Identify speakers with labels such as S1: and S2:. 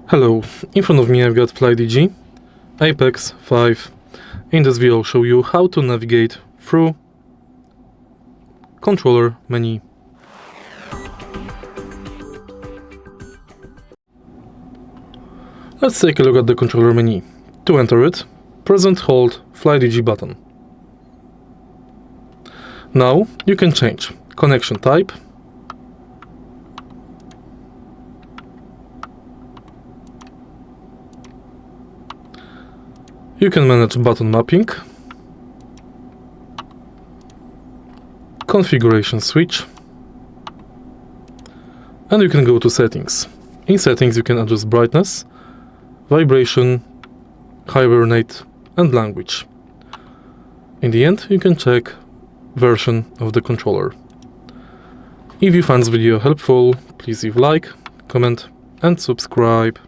S1: Hello, in front of me I've got Flydigi Apex 5. In this video I'll show you how to navigate through controller menu. Let's take a look at the controller menu. To enter it, press and hold Flydigi button. Now you can change connection type, you can manage button mapping, configuration switch, and you can go to settings. In settings you can adjust brightness, vibration, hibernate and language. In the end you can check version of the controller. If you found this video helpful, please leave a like, comment and subscribe.